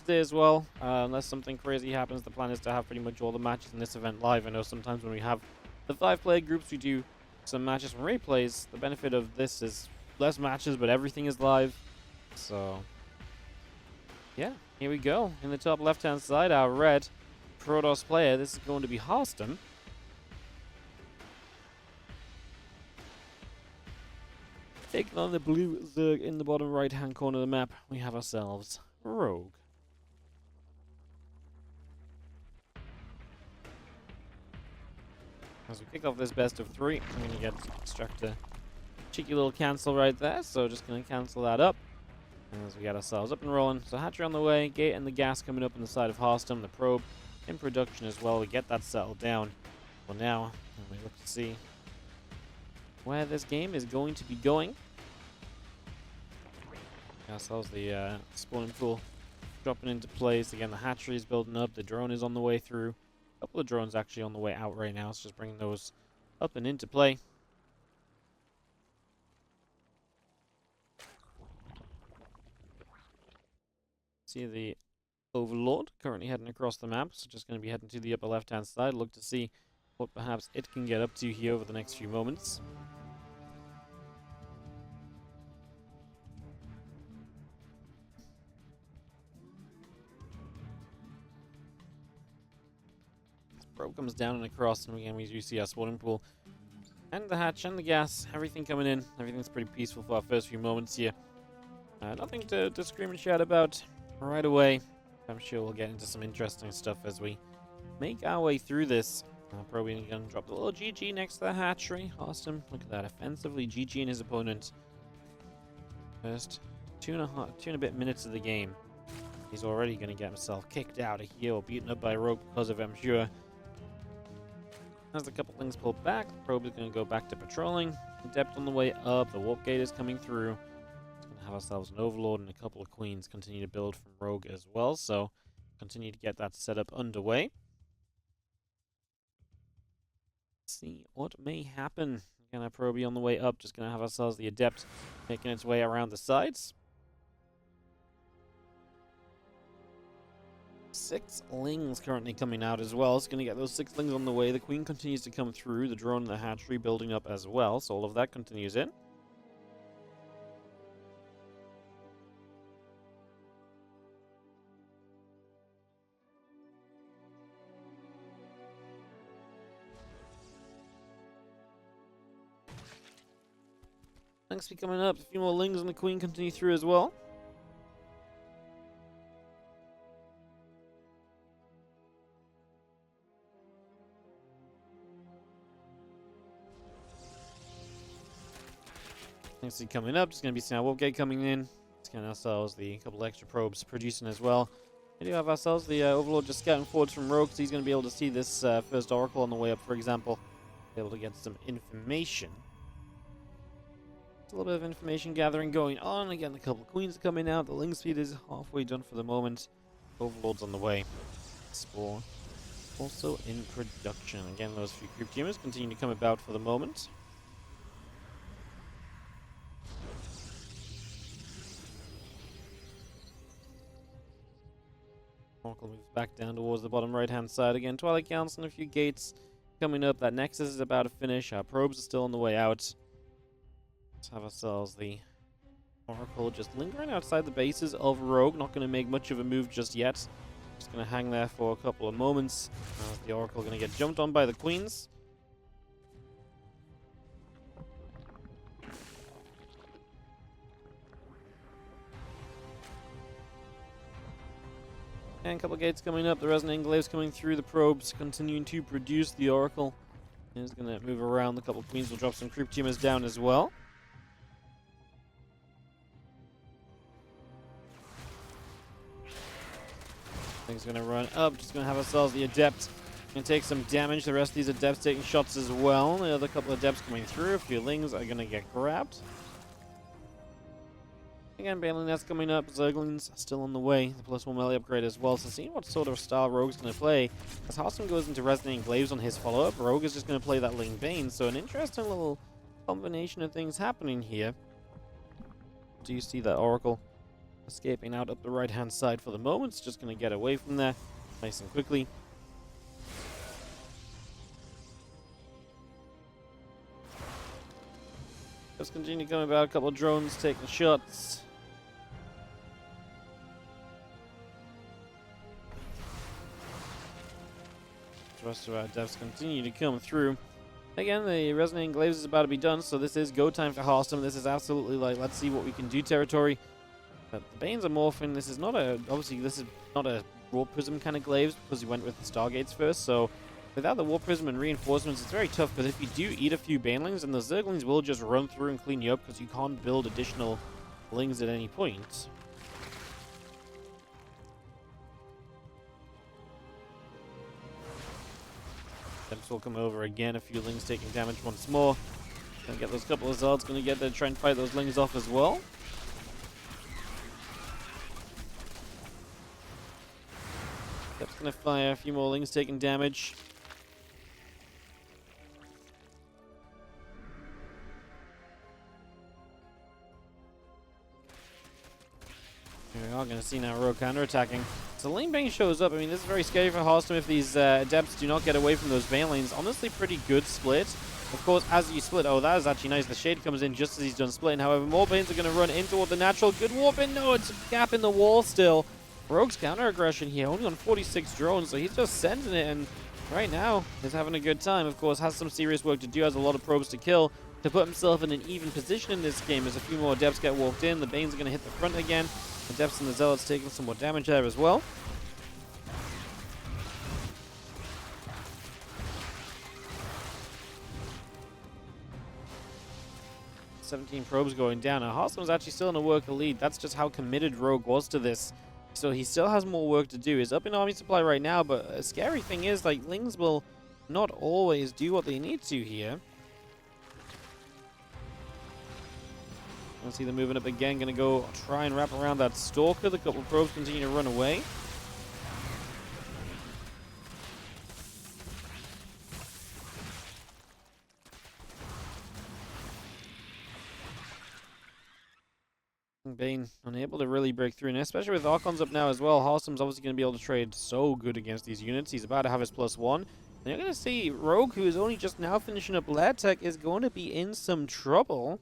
Thursday as well. Unless something crazy happens, the plan is to have pretty much all the matches in this event live. I know sometimes when we have the 5-player groups, we do some matches from replays. The benefit of this is less matches, but everything is live. So, yeah, here we go. In the top left-hand side, our red Protoss player. This is going to be Harstem. Taking on the blue Zerg in the bottom right-hand corner of the map, we have ourselves Rogue. As we kick off this best of 3, I'm going to get Extractor. Cheeky little cancel right there, so just going to cancel that up. As we get ourselves up and rolling. So Hatchery on the way, Gate and the gas coming up on the side of Harstem, the probe in production as well. We get that settled down. Well, now we look to see where this game is going to be going. Ourselves the spawning pool dropping into place. Again, the hatchery is building up. The drone is on the way through. A couple of drones actually on the way out right now. So just bringing those up and into play. See the Overlord currently heading across the map. So just going to be heading to the upper left-hand side. Look to see what perhaps it can get up to here over the next few moments. Probe comes down and across, and again we do see our spawning pool and the hatch and the gas, everything coming in. Everything's pretty peaceful for our first few moments here. Nothing to scream and shout about right away. I'm sure we'll get into some interesting stuff as we make our way through this. Probably going to drop the little GG next to the hatchery. Harstem, look at that, offensively GG-ing his opponent. First two and a bit minutes of the game. He's already going to get himself kicked out of here or beaten up by Rogue because of, I'm sure. As a couple things pulled back, the probe is going to go back to patrolling. Adept on the way up, the warp gate is coming through. We're going to have ourselves an Overlord and a couple of Queens continue to build from Rogue as well, so continue to get that setup underway. Let's see what may happen. Again, our probe on the way up, just going to have ourselves the Adept making its way around the sides. 6 lings currently coming out as well. It's going to get those 6 lings on the way. The Queen continues to come through. The drone and the hatchery building up as well. So all of that continues in. Thanks for coming up. A few more lings and the Queen continue through as well. Nicely coming up, just going to be seeing our warp gate coming in. Let's get ourselves the couple extra probes producing as well. We do have ourselves the Overlord just scouting forwards from Rogue, so he's going to be able to see this first Oracle on the way up, for example. Be able to get some information. There's a little bit of information gathering going on. Again, a couple of Queens are coming out. The ling speed is halfway done for the moment. Overlord's on the way. Spore also in production. Again, those few creep tumors continue to come about for the moment. Oracle moves back down towards the bottom right-hand side again. Twilight Council and a few gates coming up. That Nexus is about to finish. Our probes are still on the way out. Let's have ourselves the Oracle just lingering outside the bases of Rogue. Not going to make much of a move just yet. Just going to hang there for a couple of moments. The Oracle going to get jumped on by the Queens. And a couple of gates coming up. The Resonant Enclaves coming through. The probes continuing to produce. The Oracle is going to move around. The couple of Queens will drop some creep tumors down as well. Things going to run up. Just going to have ourselves the Adept. Going to take some damage. The rest of these Adepts taking shots as well. The other couple of Adepts coming through. A few Lings are going to get grabbed. Again, Baneling that's coming up. Zerglings still on the way. The +1 melee upgrade as well. So seeing what sort of style Rogue's going to play. As Harstem goes into Resonant Enclaves on his follow-up, Rogue is just going to play that Ling Bane. So an interesting little combination of things happening here. Do you see that Oracle escaping out up the right-hand side for the moment. It's just going to get away from there nice and quickly. Just continue coming about, a couple of drones taking shots. The rest of our devs continue to come through. Again, the Resonating Glaives is about to be done, so this is go time for Harstem. This is absolutely like, let's see what we can do territory. But the Banes are morphing. This is not a, obviously this is not a Warp Prism kind of Glaives because we went with the Stargates first, so without the Warp Prism and reinforcements, it's very tough, because if you do eat a few Banelings, then the Zerglings will just run through and clean you up, because you can't build additional Lings at any point. Temps will come over again, a few Lings taking damage once more. Gonna get those couple of Zards, gonna get there to try and fight those Lings off as well. Temp's gonna fire, a few more Lings taking damage. We are going to see now Rogue counter-attacking. So Lane Bane shows up. I mean, this is very scary for Harstem if these Adepts do not get away from those Bane lanes. Honestly, pretty good split. Of course, as you split, oh, that is actually nice. The Shade comes in just as he's done splitting. However, more Banes are going to run in toward the natural. Good warp in. No, it's a gap in the wall still. Rogue's counter-aggression here, only on 46 drones, so he's just sending it, and right now is having a good time. Of course, has some serious work to do, has a lot of probes to kill to put himself in an even position in this game. As a few more Adepts get walked in, the Banes are going to hit the front again. The Adepts and the Zealots taking some more damage there as well. $17 probes going down. Now, Harstem's actually still in a worker lead. That's just how committed Rogue was to this. So he still has more work to do. He's up in army supply right now, but a scary thing is, like, Lings will not always do what they need to here. I see them moving up again. Going to go try and wrap around that Stalker. The couple of probes continue to run away. Bane unable to really break through, and especially with Archons up now as well. Harstem's obviously going to be able to trade so good against these units. He's about to have his +1. And you're going to see Rogue, who is only just now finishing up Lad Tech, is going to be in some trouble.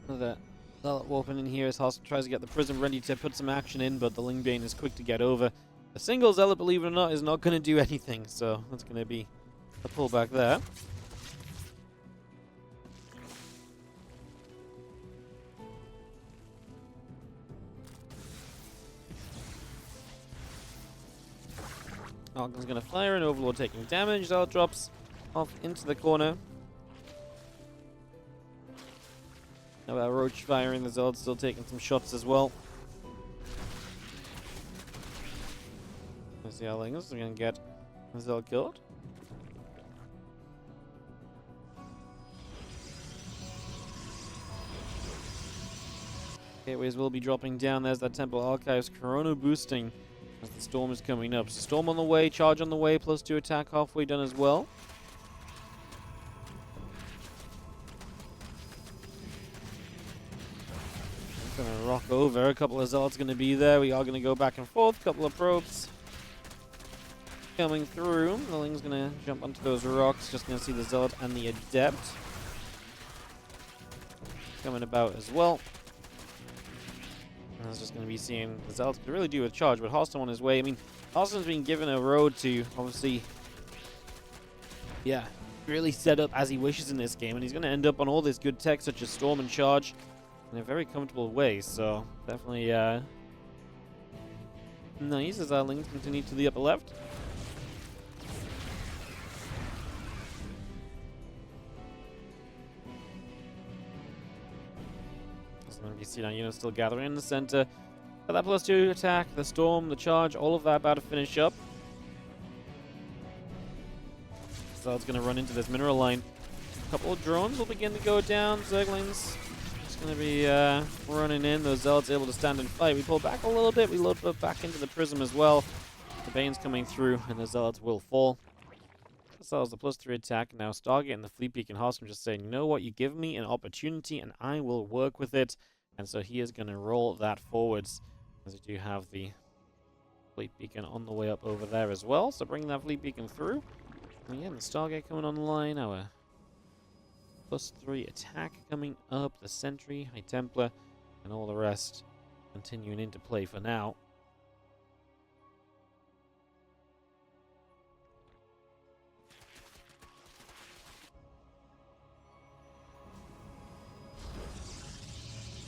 Another Zealot warping in here as Harstem tries to get the Prism ready to put some action in, but the Lingbane is quick to get over. A single Zealot, believe it or not, is not going to do anything, so that's going to be a pullback there. Archon's going to fire, and Overlord taking damage. Zealot drops off into the corner. Now about Roach firing, the Zealot's still taking some shots as well. Let's see how Lings are going to get the Zealot killed. Gateways will be dropping down. There's that Temple Archives. Corona boosting as the Storm is coming up. So Storm on the way, Charge on the way, +2 attack halfway done as well. Going to rock over. A couple of Zealots going to be there. We are going to go back and forth. Couple of probes coming through. The Ling's going to jump onto those rocks. Just going to see the Zealot and the Adept coming about as well. And I was just going to be seeing the Zealots could really do with Charge, but Harstem on his way. I mean, Harstem's been given a road to obviously, yeah, really set up as he wishes in this game, and he's going to end up on all this good tech such as Storm and Charge in a very comfortable way. So definitely nice as our Lings continue to the upper left. You see now units still gathering in the center. But that +2 attack, the Storm, the Charge, all of that about to finish up. So it's going to run into this mineral line. A couple of drones will begin to go down. Zerglings just going to be running in. Those Zealots able to stand and fight. We pull back a little bit. We load back into the Prism as well. The Bane's coming through, and the Zealots will fall. Sells the +3 attack. Now Stargate and the Fleet Beacon Harstem just saying, you know what, you give me an opportunity and I will work with it. And so he is going to roll that forwards, as we do have the Fleet Beacon on the way up over there as well. So bring that Fleet Beacon through. And again, the Stargate coming online. Our +3 attack coming up. The Sentry, High Templar, and all the rest continuing into play for now.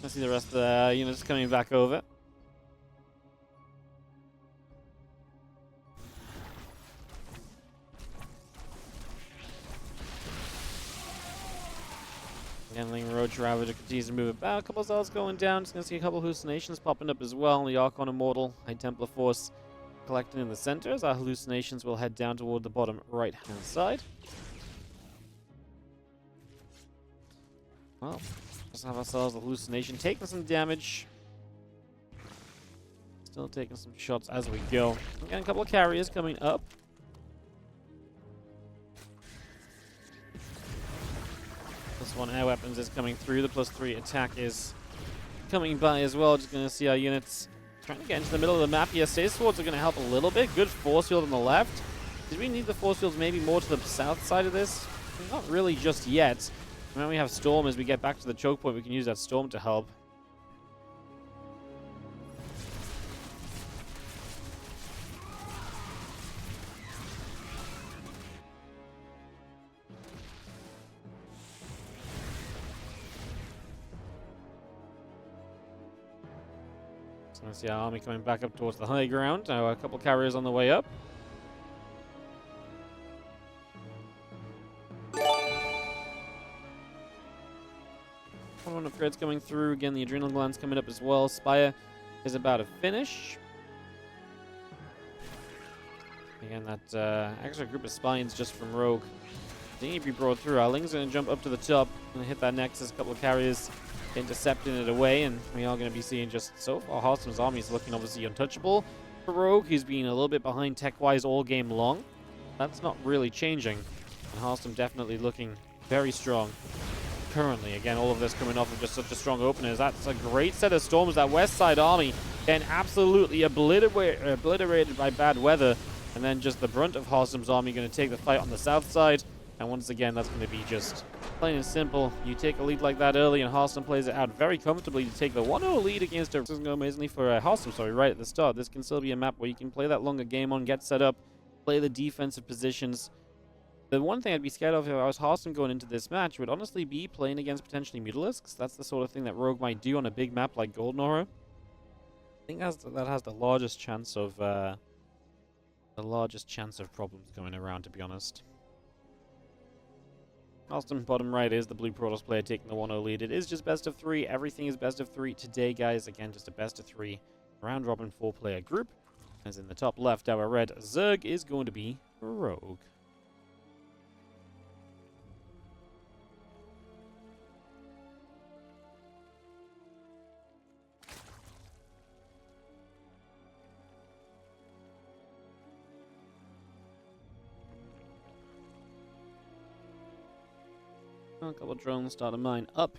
I see the rest of the units coming back over. Again, Roach Ravager continues to move about. A couple of cells going down. Just going to see a couple of hallucinations popping up as well. The Archon Immortal, High Templar Force collecting in the center, as our hallucinations will head down toward the bottom right-hand side. Well, just have ourselves a hallucination, taking some damage. Still taking some shots as we go. Again, a couple of carriers coming up. +1 air weapons is coming through. The +3 attack is coming by as well. Just going to see our units trying to get into the middle of the map here. Sage Swords are going to help a little bit. Good force field on the left. Did we need the force fields maybe more to the south side of this? Not really just yet. And when we have Storm, as we get back to the choke point, we can use that Storm to help. So let's see our army coming back up towards the high ground. Now a couple carriers on the way up. One upgrades coming through. Again, the Adrenal Glands coming up as well. Spire is about to finish. Again, that extra group of spines just from Rogue. They need to be brought through. Our Ling's going to jump up to the top and hit that Nexus. A couple of carriers intercepting it away, and we are going to be seeing just so far Harstem's army is looking obviously untouchable. For Rogue, he's been a little bit behind tech-wise all game long. That's not really changing. And Harstem definitely looking very strong currently. Again, all of this coming off of just such a strong opener. That's a great set of storms. That west side army getting absolutely obliterated by bad weather. And then just the brunt of Harstem's army going to take the fight on the south side. And once again, that's going to be just plain and simple. You take a lead like that early, and Harstem plays it out very comfortably to take the 1-0 lead against a... This doesn't go amazingly for Harstem, sorry, right at the start. This can still be a map where you can play that longer game on, get set up, play the defensive positions. The one thing I'd be scared of if I was Harstem going into this match would honestly be playing against potentially Mutalisks. That's the sort of thing that Rogue might do on a big map like Golden Aura. I think that has the largest chance of problems going around, to be honest. Harstem bottom right is the Blue Protoss player taking the 1-0 lead. It is just best of 3. Everything is best of 3 today, guys. Again, just a best of 3 round robin 4-player group. As in the top left, our red Zerg is going to be Rogue. A couple of drones start to mine up.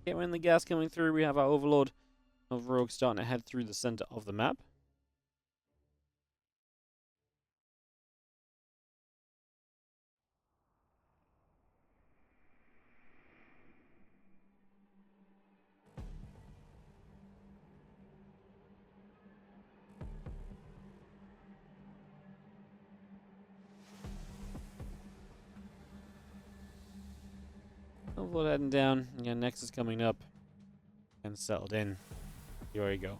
Okay, when the gas coming through, we have our Overlord of Rogue starting to head through the center of the map. Overlord heading down. Again, Nexus coming up and settled in. Here we go.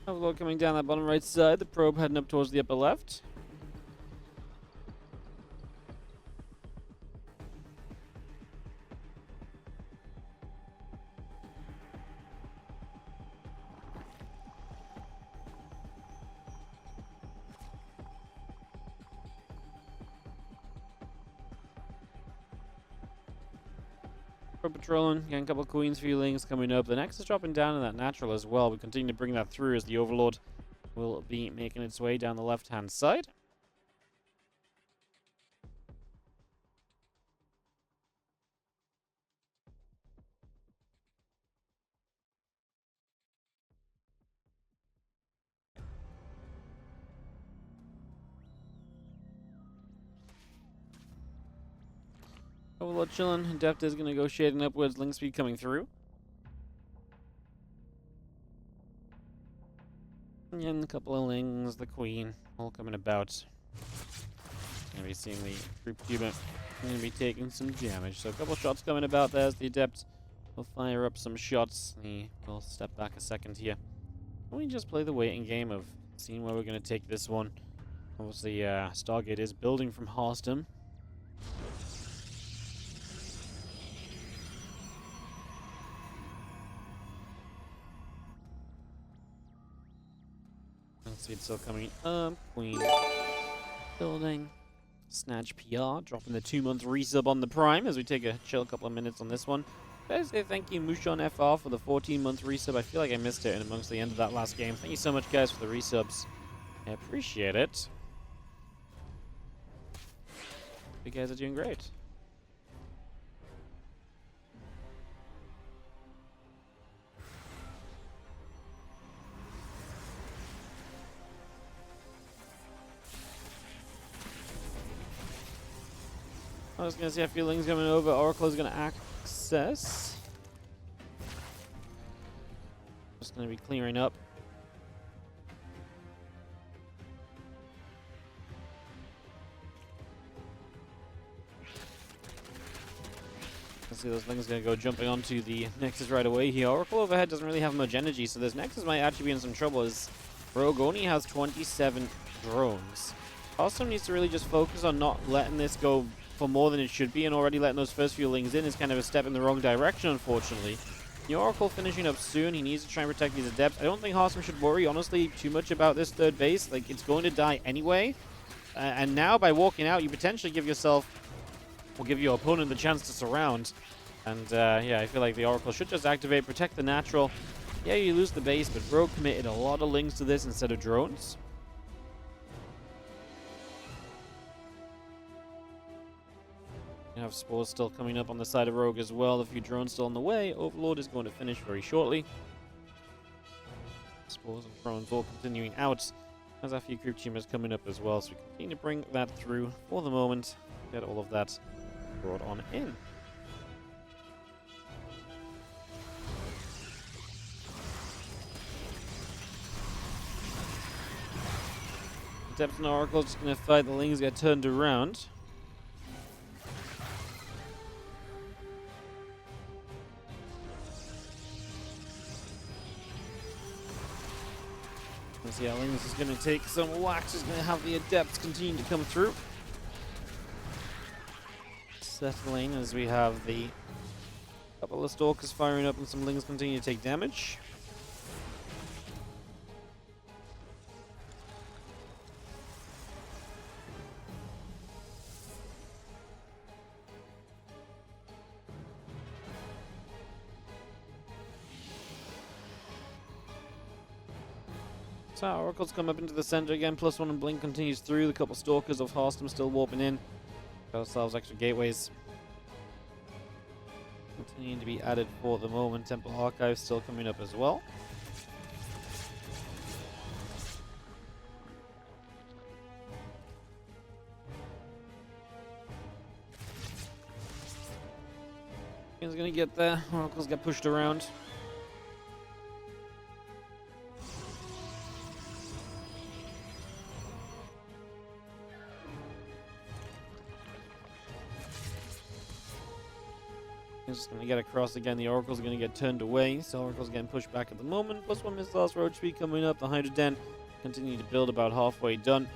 Overlord coming down that bottom right side. The probe heading up towards the upper left. We're patrolling, getting a couple of queens feelings coming up. The next is dropping down in that natural as well. We continue to bring that through as the Overlord will be making its way down the left-hand side. Overlord chilling. Depth is going to go shading upwards. Link speed coming through. And a couple of lings, the queen, all coming about. Going to be seeing the group cuba. Going to be taking some damage. So a couple of shots coming about. There's the adept. We'll fire up some shots. We'll step back a second here. We just play the waiting game of seeing where we're going to take this one. Obviously, Stargate is building from Harstem. Speed still coming up. Queen building. Snatch PR, dropping the 2-month resub on the Prime as we take a chill couple of minutes on this one. I say thank you, Mushon FR, for the 14-month resub. I feel like I missed it in amongst the end of that last game. Thank you so much, guys, for the resubs. I appreciate it. You guys are doing great. I was going to see a few lings coming over. Oracle is going to access. Just going to be clearing up. Let's see, those lings going to go jumping onto the Nexus right away here. Oracle overhead doesn't really have much energy, so this Nexus might actually be in some trouble as Rogue only has 27 drones. Harstem needs to really just focus on not letting this go for more than it should be, and already letting those first few lings in is kind of a step in the wrong direction, unfortunately. The Oracle finishing up soon. He needs to try and protect these adepts. I don't think Harstem should worry, honestly, too much about this third base. Like, it's going to die anyway. And now, by walking out, you potentially give yourself, or give your opponent the chance to surround. And, yeah, I feel like the Oracle should just activate, protect the natural. Yeah, you lose the base, but Rogue committed a lot of lings to this instead of drones. You have spores still coming up on the side of Rogue as well. A few drones still on the way. Overlord is going to finish very shortly. Spores and drones all continuing out. There's a few group tumors coming up as well, so we continue to bring that through for the moment. Get all of that brought on in. Adepts and Oracle just going to fight. The lings get turned around. Let's see how Lings is going to take some wax. Is going to have the adepts continue to come through. Settling as we have the couple of stalkers firing up and some lings continue to take damage. So Oracle's come up into the center again, +1 and Blink continues through. The couple stalkers of Harstem still warping in. Got ourselves extra gateways. Continuing to be added for the moment. Temple Archive still coming up as well. He's gonna get there. Oracles get pushed around. Just going to get across again. The Oracle's going to get turned away. So Oracle's getting pushed back at the moment. +1 missiles, road speed coming up. The Hydra Den continue to build, about halfway done.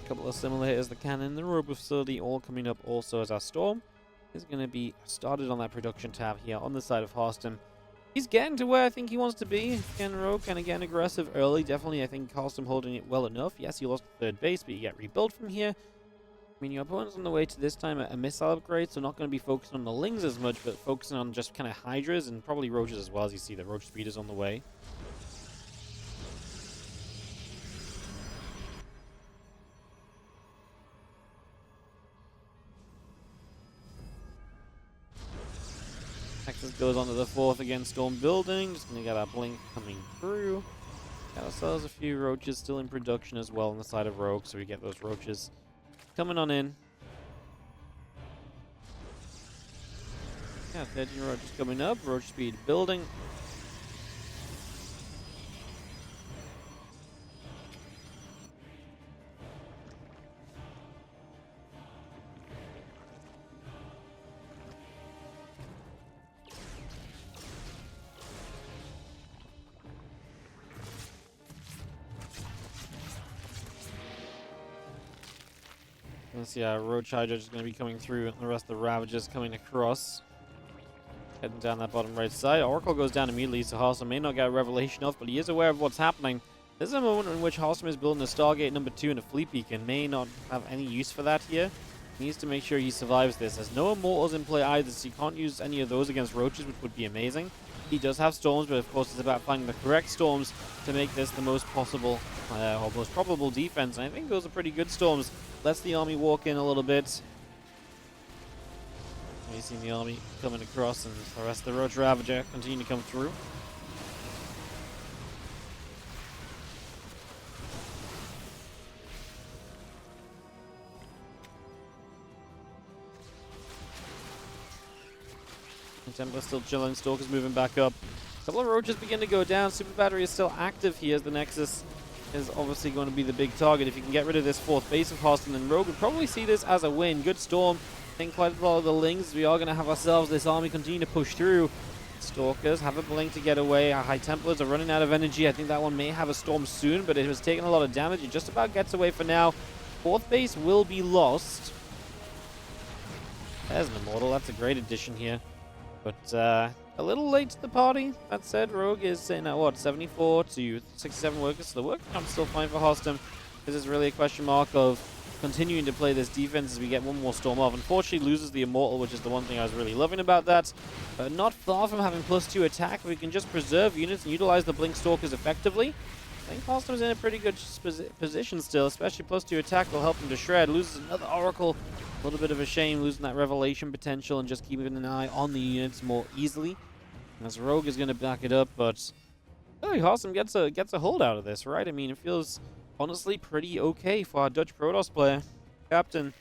A couple of similar hitters. The cannon, the Robo facility, all coming up also as our Storm is going to be started on that production tab here on the side of Harstem. He's getting to where I think he wants to be. Again, Rogue kind of getting aggressive early. Definitely, I think Harstem holding it well enough. Yes, you lost the third base, but you get rebuilt from here. I mean, your opponent's on the way to this time a missile upgrade, so not going to be focusing on the Lings as much, but focusing on just kind of Hydras and probably Roaches as well, as you see the Roach speed is on the way. Nexus goes onto the 4th against Storm Building. Just going to get our Blink coming through. Got ourselves a few Roaches still in production as well on the side of Rogue, so we get those Roaches coming on in. Yeah, 13 Roaches coming up. Roach speed building. Let's see, Roach Hydra is going to be coming through, and the rest of the Ravagers coming across. Heading down that bottom right side. Oracle goes down immediately, so Harstem may not get a revelation off, but he is aware of what's happening. This is a moment in which Harstem is building a Stargate number 2 and a Fleet Beacon. May not have any use for that here. He needs to make sure he survives this. There's no Immortals in play either, so you can't use any of those against Roaches, which would be amazing. He does have Storms, but of course it's about finding the correct Storms to make this the most possible, or most probable defense. And I think those are pretty good Storms. Lets the army walk in a little bit. You've seen the army coming across, and the rest of the Roach Ravager continue to come through. Templar's still chilling, Stalker's moving back up. A couple of Roaches begin to go down. Super Battery is still active here as the Nexus is obviously going to be the big target. If you can get rid of this 4th base of Harstem, then Rogue would probably see this as a win. Good Storm. I think quite a lot of the Lings. We are going to have ourselves this army continue to push through. Stalkers have a Blink to get away. Our High Templars are running out of energy. I think that one may have a Storm soon, but it has taken a lot of damage. It just about gets away for now. 4th base will be lost. There's an Immortal. That's a great addition here. But a little late to the party. That said, Rogue is sitting at, what, 74 to 67 workers. So the work count's still fine for Harstem. This is really a question mark of continuing to play this defense as we get one more Storm off. Unfortunately, loses the Immortal, which is the one thing I was really loving about that. But not far from having +2 attack. We can just preserve units and utilize the Blink Stalkers effectively. I think Harstem's in a pretty good position still, especially +2 attack will help him to shred. Loses another Oracle. A little bit of a shame losing that Revelation potential and just keeping an eye on the units more easily. As Rogue is going to back it up, but really Harstem gets a hold out of this, right? I mean, it feels honestly pretty okay for our Dutch Protoss player. Captain.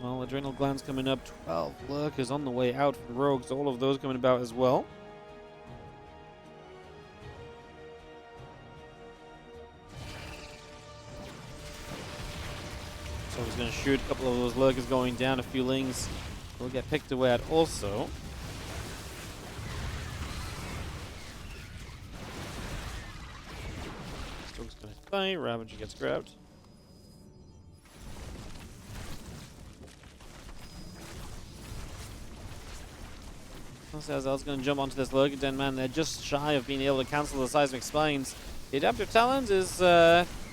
Well, Adrenal Gland's coming up. 12 Lurkers on the way out from Rogues. All of those coming about as well. So he's going to shoot a couple of those Lurkers going down. A few Lings will get picked away at also. Stoke's going to die. Ravager gets grabbed. Azel's going to jump onto this Lurker Den, man. They're just shy of being able to cancel the Seismic Spines. The Adaptive Talons is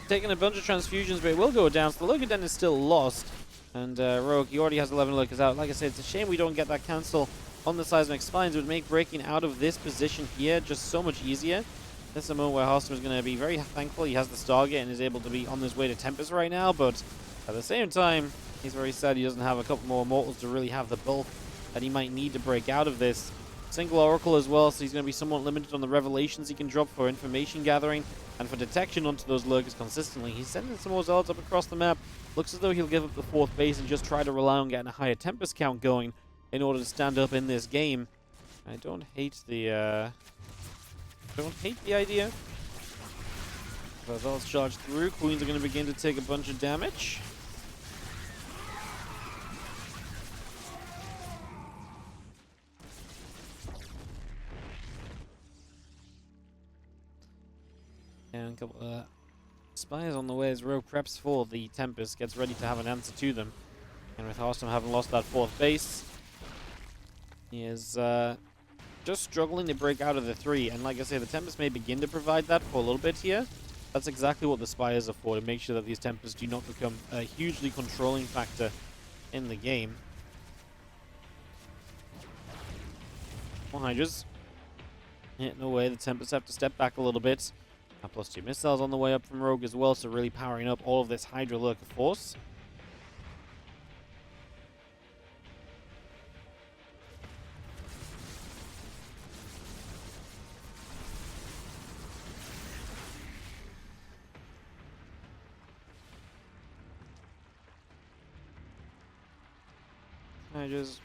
taking a bunch of transfusions, but it will go down. So the Lurker Den is still lost. And Rogue, he already has 11 Lurkers out. Like I said, it's a shame we don't get that cancel on the Seismic Spines. It would make breaking out of this position here just so much easier. This is a moment where Harstem is going to be very thankful he has the Stargate and is able to be on his way to Tempest right now. But at the same time, he's very sad he doesn't have a couple more Immortals to really have the bulk that he might need to break out of this. Single Oracle as well, so he's going to be somewhat limited on the revelations he can drop for information gathering and for detection onto those Lurkers consistently. He's sending some more Zealots up across the map. Looks as though he'll give up the 4th base and just try to rely on getting a higher Tempest count going in order to stand up in this game. I don't hate the idea. But Zealots charge through. Queens are going to begin to take a bunch of damage. And a couple Spires on the way as Rogue preps for the Tempest, gets ready to have an answer to them. And with Harstem having lost that 4th base, he is just struggling to break out of the 3. And like I say, the Tempest may begin to provide that for a little bit here. That's exactly what the Spires are for, to make sure that these Tempests do not become a hugely controlling factor in the game. More Hydras hitting away. The Tempests have to step back a little bit. +2 missiles on the way up from Rogue as well, so really powering up all of this Hydra Lurker force. Hydras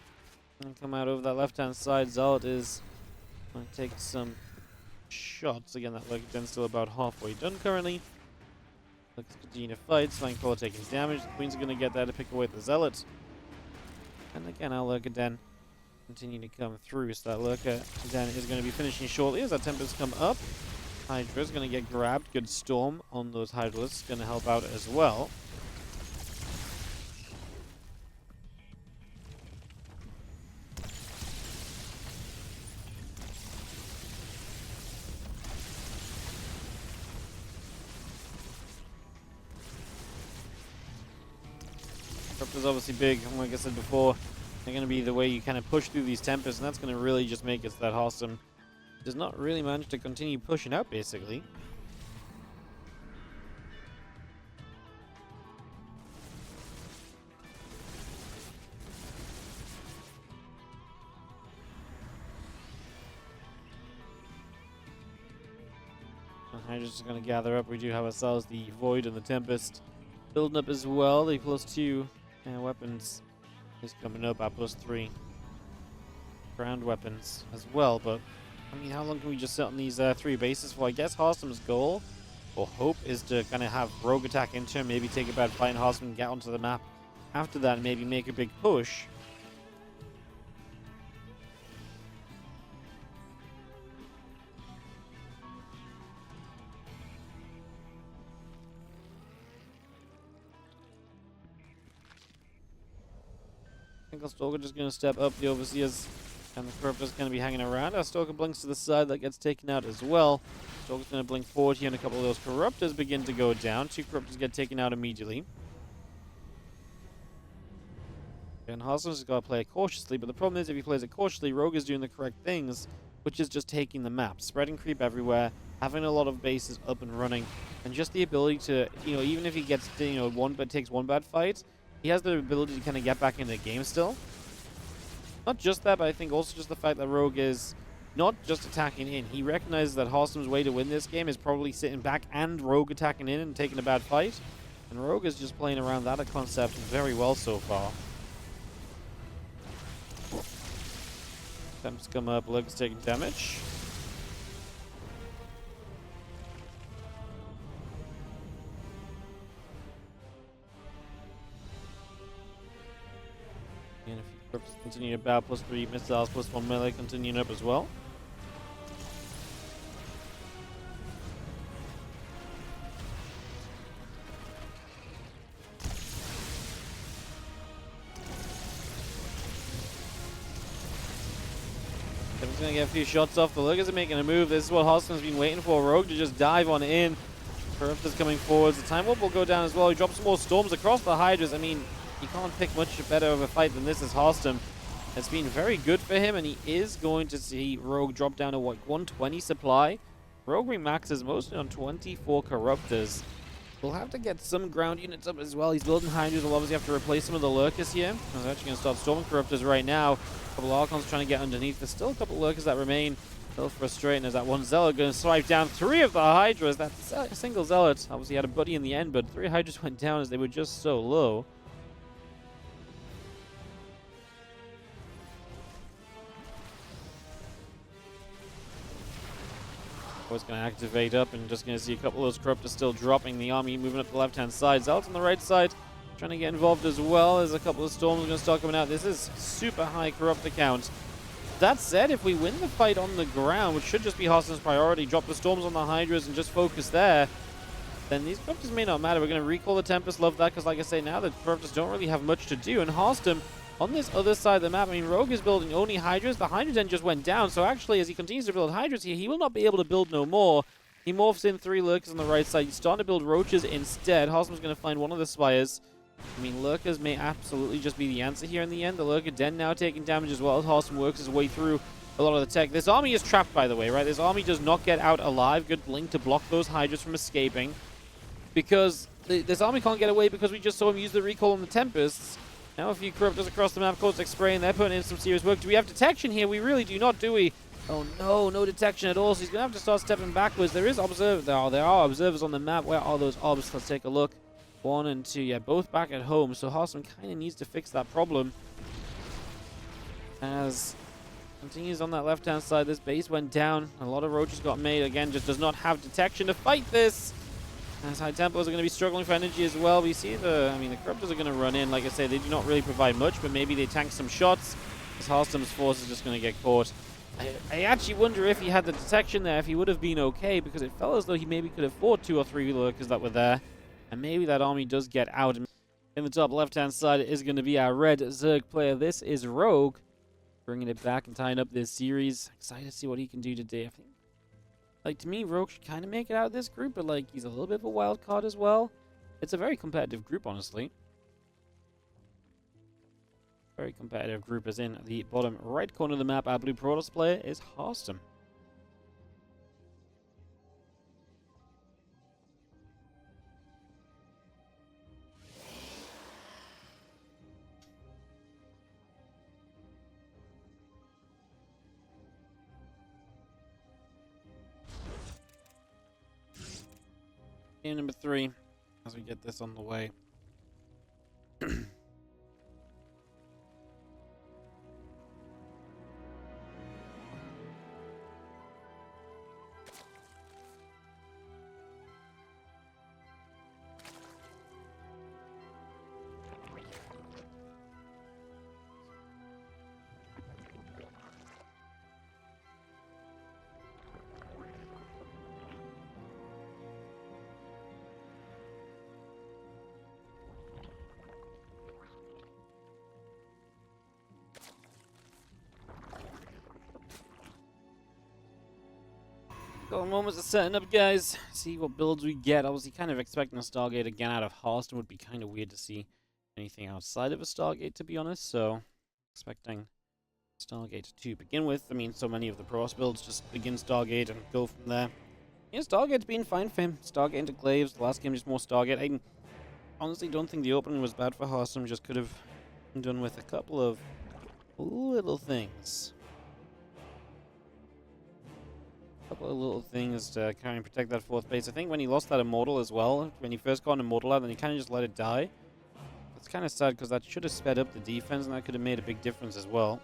gonna come out over that left-hand side. Zealot is going to take some shots. Again, that Lurker Den's still about halfway done currently. Looks to continue to fight. Flying taking damage. The Queen's going to get there to pick away the Zealot. And again, our Lurker Den continue to come through. So that Lurker Den is going to be finishing shortly as that Tempest come up. Hydra's going to get grabbed. Good Storm on those Hydralisks. Going to help out as well. Is obviously big, and like I said before, they're going to be the way you kind of push through these Tempests, and that's going to really just make it so that Harstem does not really manage to continue pushing out, basically. Hydra's just going to gather up. We do have ourselves the Void and the Tempest building up as well. The +2 weapons is coming up at +3 ground weapons as well. But I mean, how long can we just sit on these 3 bases for? I guess Harstem's goal or hope is to kind of have Rogue attack into him, maybe take a bad fight, and Harstem get onto the map after that and maybe make a big push. Stalker just going to step up. The Overseers and the Corruptor's going to be hanging around. Our Stalker blinks to the side. That gets taken out as well. Stalker's going to blink forward here, and a couple of those Corruptors begin to go down. 2 Corruptors get taken out immediately. And Harstem's got to play it cautiously, but the problem is if he plays it cautiously, Rogue is doing the correct things, which is just taking the map, spreading creep everywhere, having a lot of bases up and running, and just the ability to, even if he gets, takes one bad fight, he has the ability to kind of get back into the game still. Not just that, but I think also just the fact that Rogue is not just attacking in. He recognizes that Harstem's way to win this game is probably sitting back and Rogue attacking in and taking a bad fight. And Rogue is just playing around that concept very well so far. Attempts come up, Lurker's taking damage. And if you continue to bow, +3 missiles, +1 melee continuing up as well. He's going to get a few shots off. The Lurkers are making a move. This is what Harstem's been waiting for. Rogue to just dive on in. Corruptor's coming forwards. The Time Warp will go down as well. He drops some more Storms across the Hydras. I mean, you can't pick much better of a fight than this as Harstem. It's been very good for him, and he is going to see Rogue drop down to, 120 supply. Rogue remaxes mostly on 24 Corruptors. We'll have to get some ground units up as well. He's building Hydras. We'll obviously have to replace some of the Lurkers here. He's actually going to start storming Corruptors right now. A couple of Archons trying to get underneath. There's still a couple of Lurkers that remain. A little frustrating as that one Zealot going to swipe down 3 of the Hydras. That single Zealot obviously had a buddy in the end, but 3 Hydras went down as they were just so low. Was going to activate up, and just going to see a couple of those Corruptors still dropping. The army moving up the left-hand side. Zealots on the right side trying to get involved as well. There's a couple of Storms going to start coming out. This is super high Corruptor count. That said, if we win the fight on the ground, which should just be Harstem's priority, drop the Storms on the Hydras and just focus there, then these corruptors may not matter. We're going to recall the Tempest. Love that, because like I say, now the corruptors don't really have much to do. And Harstem, on this other side of the map, I mean, Rogue is building only Hydras. The Hydra den just went down, so actually, as he continues to build Hydras here, he will not be able to build no more. He morphs in 3 Lurkers on the right side. He's starting to build Roaches instead. Harstem's going to find one of the Spires. I mean, Lurkers may absolutely just be the answer here in the end. The Lurker den now taking damage as well as Harstem works his way through a lot of the tech. This army is trapped, by the way, right? This army does not get out alive. Good blink to block those Hydras from escaping. Because this army can't get away because we just saw him use the recall on the Tempests. Now a few Corruptors across the map, Caustic Spray, and they're putting in some serious work. Do we have detection here? We really do not, do we? Oh no, no detection at all. So he's going to have to start stepping backwards. There is observers. There are observers on the map. Where are those obs? Let's take a look. 1 and 2. Yeah, both back at home. So Harstem kind of needs to fix that problem. As continues on that left-hand side, this base went down. A lot of Roaches got made. Again, just does not have detection to fight this. As High Templars are going to be struggling for energy as well. We see the Corruptors are going to run in. Like I say, they do not really provide much, but maybe they tank some shots. As Harstem's force is just going to get caught. I actually wonder if he had the detection there, if he would have been okay, because it felt as though he maybe could have fought 2 or 3 Lurkers that were there. And maybe that army does get out. In the top left-hand side is going to be our red Zerg player. This is Rogue, bringing it back and tying up this series. Excited to see what he can do today. I think, like, to me, Rogue should kind of make it out of this group, but, like, he's a little bit of a wild card as well. It's a very competitive group, honestly. Very competitive group, as in the bottom right corner of the map. Our blue Protoss player is Harstem. Game number 3, as we get this on the way. Couple moments of setting up, guys. See what builds we get. Obviously, kind of expecting a Stargate again out of Harstem. Would be kind of weird to see anything outside of a Stargate, to be honest. So, expecting Stargate to begin with. I mean, so many of the Protoss builds just begin Stargate and go from there. Yeah, Stargate's been fine for him. Stargate into Glaives. The last game just more Stargate. I honestly don't think the opening was bad for Harstem. Just could have done with a couple of little things. Couple of little things to kind of protect that 4th base. I think when he lost that Immortal as well, when he first got an Immortal out, then he kind of just let it die. It's kind of sad because that should have sped up the defense and that could have made a big difference as well.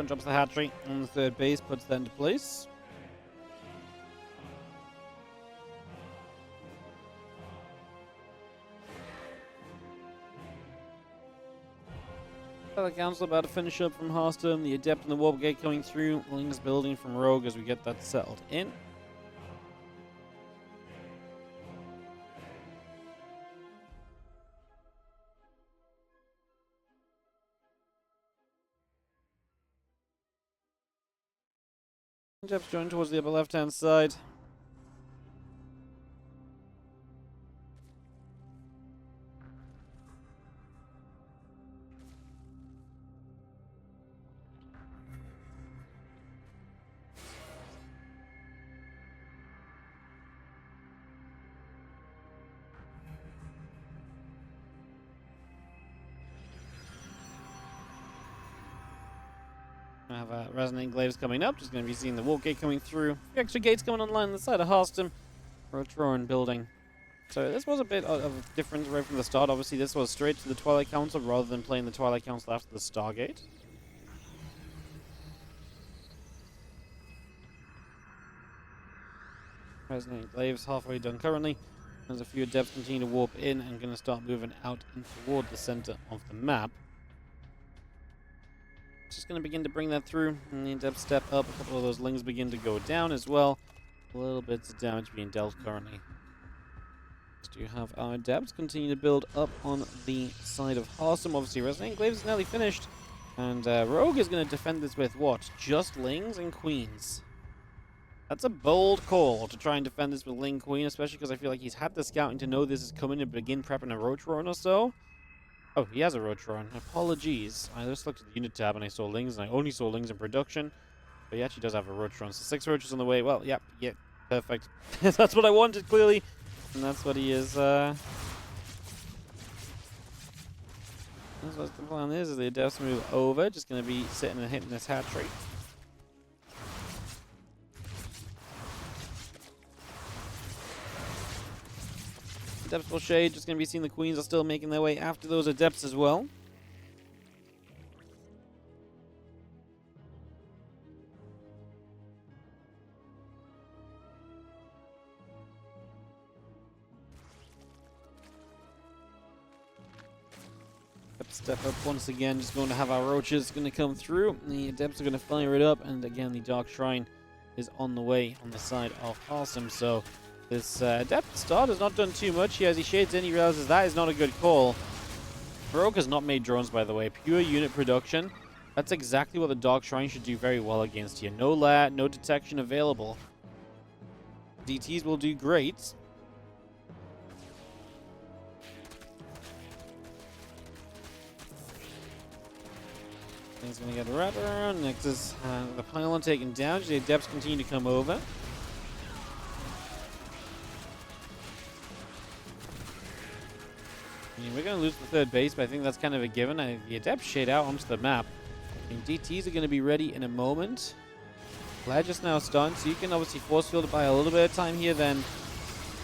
Drops the hatchery on the 3rd base, puts that into place. The Council about to finish up from Harstem. The Adept and the Warp Gate coming through. Lings building from Rogue as we get that settled in. Jeff's joined towards the upper left-hand side. I have Resonating Glaives coming up. Just going to be seeing the Warp Gate coming through. The extra gates coming online on the side of Harstem. Rotoran building. So this was a bit of a difference right from the start. Obviously, this was straight to the Twilight Council rather than playing the Twilight Council after the Stargate. Resonating Glaives halfway done currently. As a few Adepts continue to warp in and going to start moving out and toward the center of the map. Just going to begin to bring that through, and the Adepts step up. A couple of those Lings begin to go down as well. A little bits of damage being dealt currently. Do you have our Adepts continue to build up on the side of Harstem? Obviously, Resonating Glaives is nearly finished. And Rogue is going to defend this with what? Just Lings and Queens. That's a bold call to try and defend this with Ling Queen, especially because I feel like he's had the scouting to know this is coming and begin prepping a Roach Run or so. Oh, he has a Roach Run. Apologies. I just looked at the unit tab and I saw Lings, and I only saw Lings in production. But he actually does have a Roach Run. So 6 Roaches on the way. Well, yep, perfect. That's what I wanted, clearly. And that's what he is, that's what the plan is the Adepts move over. Just going to be sitting and hitting this hatchery. Adepts will shade, just going to be seeing the Queens are still making their way after those Adepts as well. Step up once again, just going to have our Roaches going to come through. The Adepts are going to fire it up, and again the Dark Shrine is on the way on the side of Harstem. So this Adept start has not done too much here as he shades in. He realizes that is not a good call. Rogue has not made drones, by the way. Pure unit production. That's exactly what the Dark Shrine should do very well against here. No lair, no detection available. DTs will do great. He's going to get wrapped around. Next is the pylon taken down. The Adepts continue to come over. I mean, we're going to lose the third base, but I think that's kind of a given. The Adepts shade out onto the map. And DTs are going to be ready in a moment. Lair just now stunned, so you can obviously force field it by a little bit of time here. Then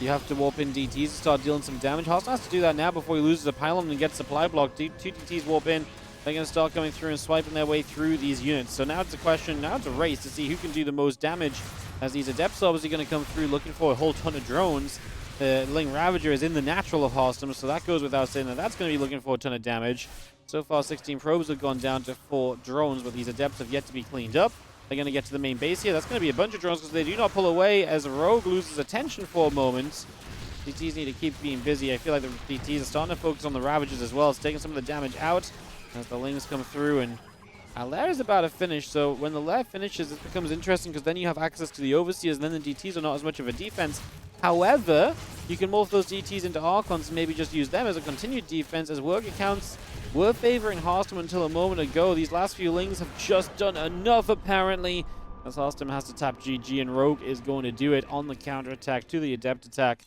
you have to warp in DTs to start dealing some damage. Harstem has to do that now before he loses a pylon and gets supply blocked. 2 DTs warp in. They're going to start coming through and swiping their way through these units. So now it's a question, now it's a race to see who can do the most damage, as these Adepts are obviously going to come through looking for a whole ton of drones. The Ling Ravager is in the natural of Harstem, so that goes without saying that that's going to be looking for a ton of damage. So far, 16 probes have gone down to 4 drones, but these Adepts have yet to be cleaned up. They're going to get to the main base here. That's going to be a bunch of drones because they do not pull away as Rogue loses attention for a moment. DTs need to keep being busy. I feel like the DTs are starting to focus on the Ravagers as well. It's taking some of the damage out as the Lings come through, and our lair is about to finish. So when the lair finishes, it becomes interesting because then you have access to the Overseers, and then the DTs are not as much of a defense. However, you can morph those DTs into Archons and maybe just use them as a continued defense, as work accounts were favoring Harstem until a moment ago. These last few Lings have just done enough, apparently, as Harstem has to tap GG, and Rogue is going to do it on the counterattack to the Adept attack.